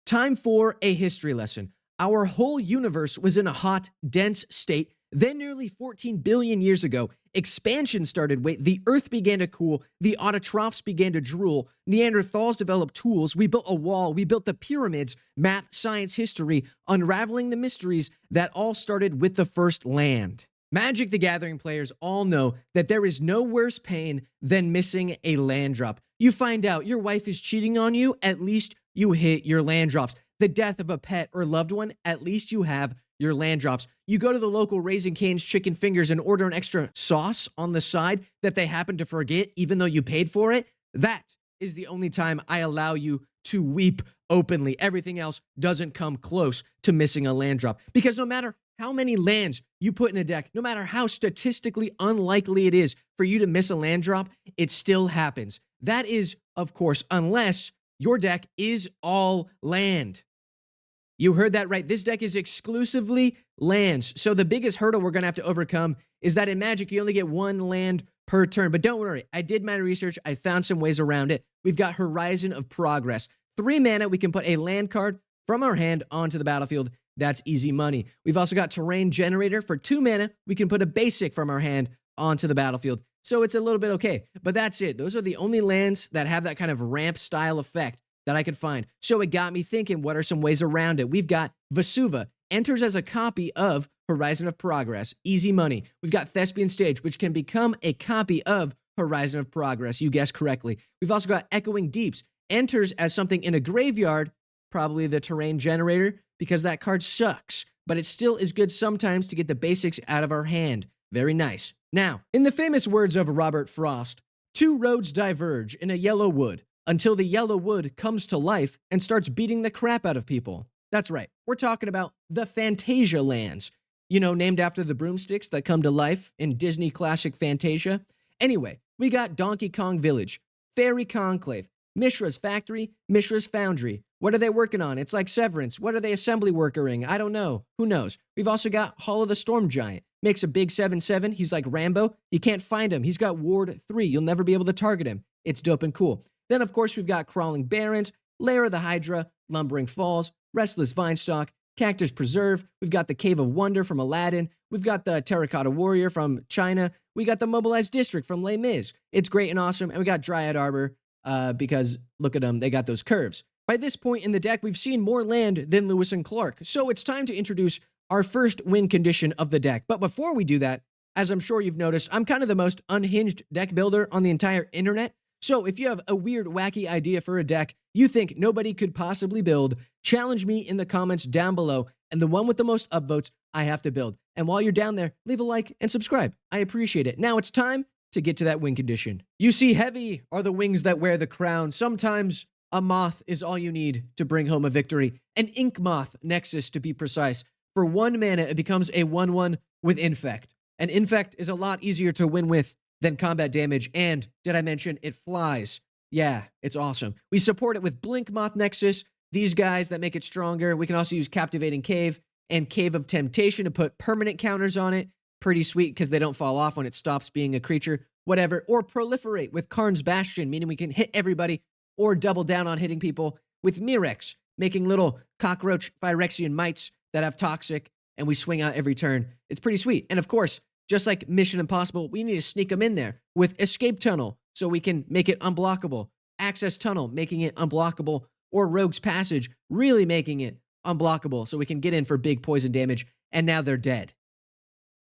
Time for a history lesson. Our whole universe was in a hot, dense state. Then, nearly 14 billion years ago, expansion started. The Earth began to cool. The autotrophs began to drool. Neanderthals developed tools. We built a wall. We built the pyramids. Math, science, history, unraveling the mysteries that all started with the first land. Magic the Gathering players all know that there is no worse pain than missing a land drop. You find out your wife is cheating on you, at least you hit your land drops. The death of a pet or loved one, at least you have your land drops. You go to the local Raising Cane's chicken fingers and order an extra sauce on the side that they happen to forget even though you paid for it. That is the only time I allow you to weep openly. Everything else doesn't come close to missing a land drop, because no matter how many lands you put in a deck, no matter how statistically unlikely it is for you to miss a land drop, it still happens. That is, of course, unless your deck is all land. You heard that right. This deck is exclusively lands. So the biggest hurdle we're going to have to overcome is that in Magic, you only get one land per turn. But don't worry, I did my research. I found some ways around it. We've got Horizon of Progress. 3 mana, we can put a land card from our hand onto the battlefield. That's easy money. We've also got Terrain Generator. For 2 mana, we can put a basic from our hand onto the battlefield. So it's a little bit okay. But that's it. Those are the only lands that have that kind of ramp style effect that I could find. So it got me thinking, what are some ways around it? We've got Vesuva, enters as a copy of Horizon of Progress, easy money. We've got Thespian Stage, which can become a copy of Horizon of Progress, you guessed correctly. We've also got Echoing Deeps, enters as something in a graveyard, probably the Terrain Generator, because that card sucks, but it still is good sometimes to get the basics out of our hand. Very nice. Now, in the famous words of Robert Frost, 2 roads diverge in a yellow wood, until the yellow wood comes to life and starts beating the crap out of people. That's right, we're talking about the Fantasia lands. You know, named after the broomsticks that come to life in Disney classic Fantasia. Anyway, we got Donkey Kong Village, Fairy Conclave, Mishra's Factory, Mishra's Foundry. What are they working on? It's like Severance. What are they assembly workering? I don't know. Who knows? We've also got Hall of the Storm Giant. Makes a big 7/7. He's like Rambo. You can't find him. He's got Ward 3. You'll never be able to target him. It's dope and cool. Then, of course, we've got Crawling Barrens, Lair of the Hydra, Lumbering Falls, Restless Vinestalk, Cactus Preserve. We've got the Cave of Wonder from Aladdin. We've got the Terracotta Warrior from China. We got the Mobilized District from Les Mis. It's great and awesome. And we got Dryad Arbor because, look at them, they got those curves. By this point in the deck, we've seen more land than Lewis and Clark. So it's time to introduce our first win condition of the deck. But before we do that, as I'm sure you've noticed, I'm kind of the most unhinged deck builder on the entire internet. So if you have a weird, wacky idea for a deck you think nobody could possibly build, challenge me in the comments down below, and the one with the most upvotes I have to build. And while you're down there, leave a like and subscribe. I appreciate it. Now it's time to get to that win condition. You see, heavy are the wings that wear the crown. Sometimes a moth is all you need to bring home a victory. An ink moth nexus, to be precise. For 1 mana, it becomes a 1/1 with Infect. And Infect is a lot easier to win with than combat damage, and, did I mention, it flies. Yeah, it's awesome. We support it with Blink Moth Nexus, these guys that make it stronger. We can also use Captivating Cave and Cave of Temptation to put permanent counters on it. Pretty sweet, because they don't fall off when it stops being a creature. Whatever. Or Proliferate with Karn's Bastion, meaning we can hit everybody, or double down on hitting people with Mirex, making little cockroach Phyrexian mites that have toxic, and we swing out every turn. It's pretty sweet. And of course, just like Mission Impossible, we need to sneak them in there with Escape Tunnel so we can make it unblockable. Access Tunnel, making it unblockable. Or Rogue's Passage, really making it unblockable so we can get in for big poison damage. And now they're dead.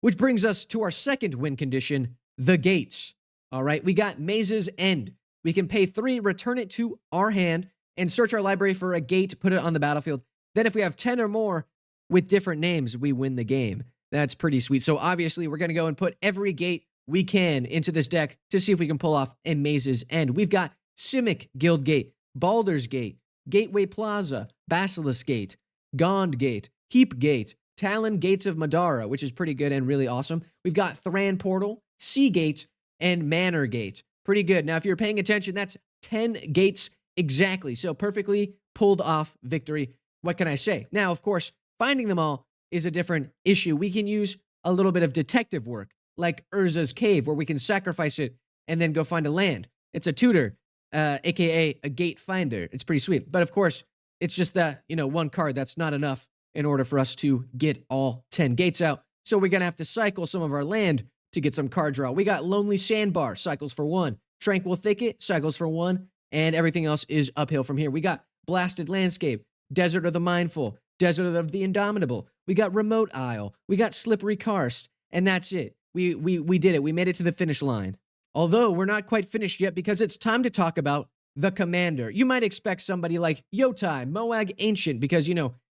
Which brings us to our second win condition, the Gates. All right, we got Maze's End. We can pay 3, return it to our hand, and search our library for a gate, put it on the battlefield. Then if we have 10 or more with different names, we win the game. That's pretty sweet. So obviously, we're going to go and put every gate we can into this deck to see if we can pull off a Maze's End. We've got Simic Guild Gate, Baldur's Gate, Gateway Plaza, Basilisk Gate, Gond Gate, Heap Gate, Talon Gates of Madara, which is pretty good and really awesome. We've got Thran Portal, Sea Gate, and Manor Gate. Pretty good. Now, if you're paying attention, that's 10 gates exactly. So perfectly pulled off victory. What can I say? Now, of course, finding them all is a different issue. We can use a little bit of detective work, like Urza's Cave, where we can sacrifice it and then go find a land. It's a tutor, aka a gate finder. It's pretty sweet. But of course, It's just that, one card, that's not enough in order for us to get all 10 gates out. So we're going to have to cycle some of our land to get some card draw. We got Lonely Sandbar, cycles for 1. Tranquil Thicket, cycles for 1. And everything else is uphill from here. We got Blasted Landscape, Desert of the Mindful, Desert of the Indomitable. We got Remote Isle. We got Slippery Karst. And that's it. We did it. We made it to the finish line. Although we're not quite finished yet because it's time to talk about the commander. You might expect somebody like Yotai, Moag Ancient, because,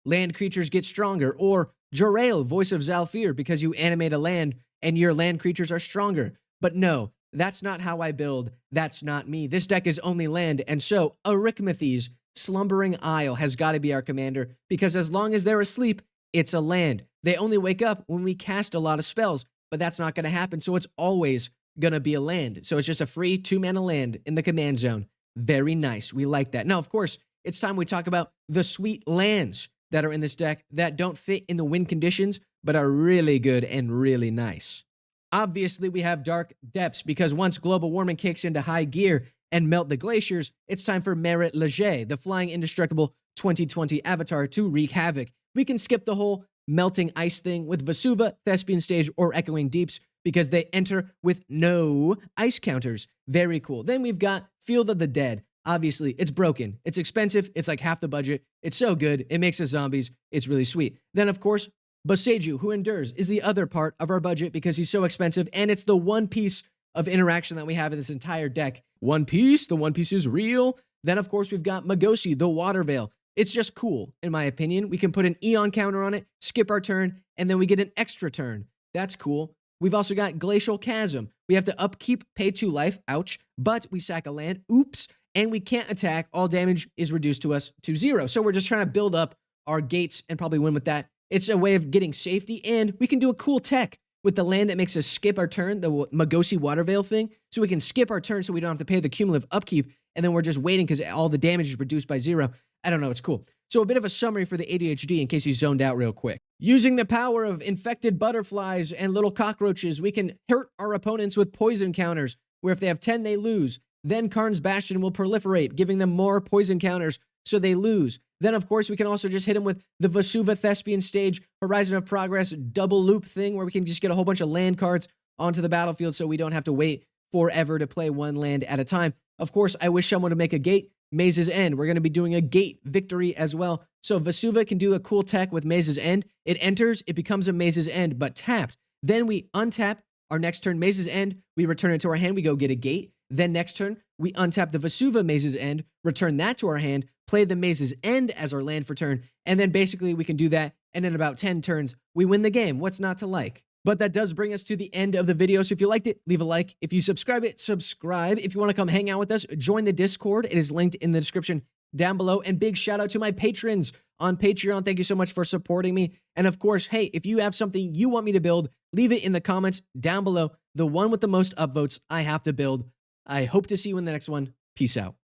land creatures get stronger, or Jarael, Voice of Zalfir, because you animate a land and your land creatures are stronger. But no, that's not how I build. That's not me. This deck is only land, and so Arikmathes, Slumbering Isle, has got to be our commander, because as long as they're asleep, it's a land. They only wake up when we cast a lot of spells, but that's not going to happen, so it's always going to be a land. So it's just a free 2-mana land in the command zone. Very nice. We like that. Now, of course, it's time we talk about the sweet lands that are in this deck that don't fit in the win conditions, but are really good and really nice. Obviously, we have Dark Depths, because once global warming kicks into high gear and melt the glaciers, it's time for Merit Leger, the flying indestructible 2020 avatar, to wreak havoc. We can skip the whole melting ice thing with Vesuva, Thespian Stage, or Echoing Deeps, because they enter with no ice counters. Very cool. Then we've got Field of the Dead. Obviously, it's broken. It's expensive. It's like half the budget. It's so good. It makes us zombies. It's really sweet. Then, of course, Boseiju, Who Endures, is the other part of our budget because he's so expensive, and it's the one piece of interaction that we have in this entire deck. One Piece, the One Piece is real. Then, of course, we've got Magosi, the Water Veil. It's just cool, in my opinion. We can put an Eon counter on it, skip our turn, and then we get an extra turn. That's cool. We've also got Glacial Chasm. We have to upkeep, pay 2 life, ouch, but we sack a land, oops, and we can't attack. All damage is reduced to us to 0. So we're just trying to build up our gates and probably win with that. It's a way of getting safety, and we can do a cool tech with the land that makes us skip our turn, the Magosi Water Veil thing, so we can skip our turn so we don't have to pay the cumulative upkeep, and then we're just waiting because all the damage is reduced by 0. I don't know, it's cool. So a bit of a summary for the ADHD in case you zoned out real quick. Using the power of infected butterflies and little cockroaches, we can hurt our opponents with poison counters, where if they have 10, they lose. Then Karn's Bastion will proliferate, giving them more poison counters, so they lose. Then, of course, we can also just hit them with the Vesuva Thespian Stage, Horizon of Progress, double loop thing, where we can just get a whole bunch of land cards onto the battlefield so we don't have to wait forever to play one land at a time. Of course, I wish someone would make a gate. Maze's End. We're going to be doing a gate victory as well. So Vesuva can do a cool tech with Maze's End. It enters, it becomes a Maze's End, but tapped. Then we untap our next turn, Maze's End. We return it to our hand. We go get a gate. Then next turn, we untap the Vesuva Maze's End, return that to our hand, play the Maze's End as our land for turn, and then basically we can do that, and in about 10 turns, we win the game. What's not to like? But that does bring us to the end of the video, so if you liked it, leave a like. If you subscribe, subscribe. If you want to come hang out with us, join the Discord. It is linked in the description down below. And big shout out to my patrons on Patreon. Thank you so much for supporting me. And of course, hey, if you have something you want me to build, leave it in the comments down below. The one with the most upvotes I have to build. I hope to see you in the next one. Peace out.